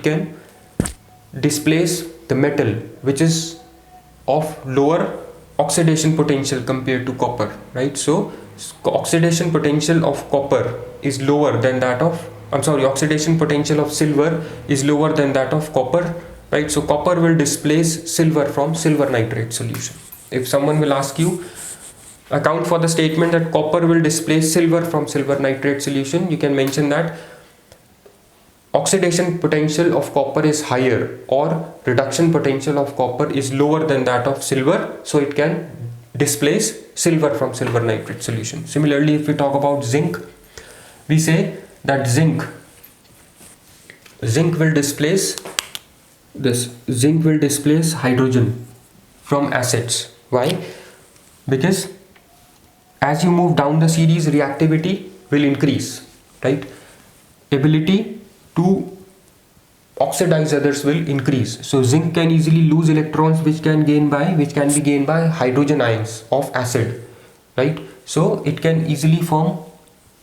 can displace the metal which is of lower oxidation potential compared to copper, right? So oxidation potential of copper is lower than that of, oxidation potential of silver is lower than that of copper, right? So copper will displace silver from silver nitrate solution. If someone will ask you, account for the statement that copper will displace silver from silver nitrate solution, you can mention that oxidation potential of copper is higher or reduction potential of copper is lower than that of silver, so it can displace silver from silver nitrate solution. Similarly, if we talk about zinc, we say that zinc will displace hydrogen from acids. Why? Because as you move down the series, reactivity will increase, right? Ability to oxidize others will increase. So zinc can easily lose electrons which can be gained by hydrogen ions of acid, right? So it can easily form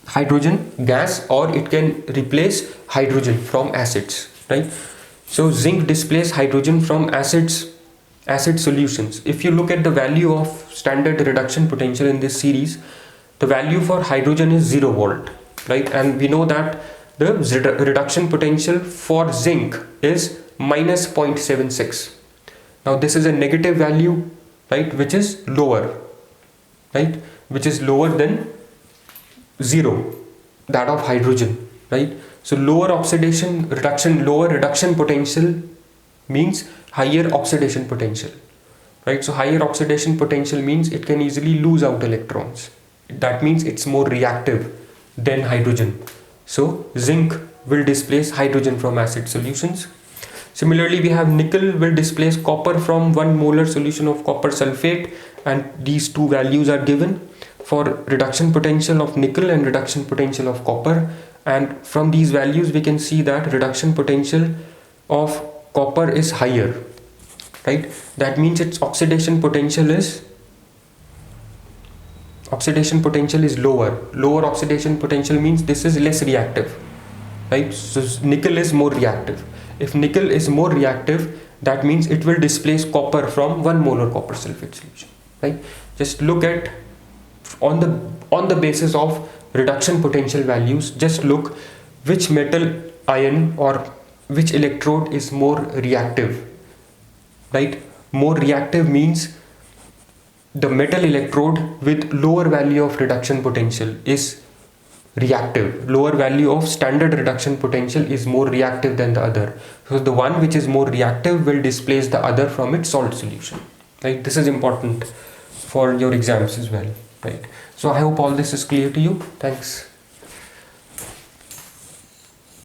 hydrogen gas, or it can replace hydrogen from acids, right? So zinc displaces hydrogen from acid solutions. If you look at the value of standard reduction potential in this series, the value for hydrogen is 0 volt, right? And we know that the reduction potential for zinc is minus 0.76. Now this is a negative value, right, which is lower, right, which is lower than 0, that of hydrogen, right? So lower reduction potential means higher oxidation potential, right? So higher oxidation potential means it can easily lose out electrons. That means it's more reactive than hydrogen. So zinc will displace hydrogen from acid solutions. Similarly, we have nickel will displace copper from 1 molar solution of copper sulfate, and these two values are given for reduction potential of nickel and reduction potential of copper. And from these values we can see that reduction potential of copper is higher, right? That means its oxidation potential is lower. Lower oxidation potential means this is less reactive, right? So nickel is more reactive. If nickel is more reactive, that means it will displace copper from 1 molar copper sulfate solution, right? Just look at on the basis of reduction potential values, just look which metal ion or which electrode is more reactive, right? More reactive means the metal electrode with lower value of reduction potential is reactive. Lower value of standard reduction potential is more reactive than the other. So the one which is more reactive will displace the other from its salt solution, right? This is important for your exams as well, right? So I hope all this is clear to you. Thanks.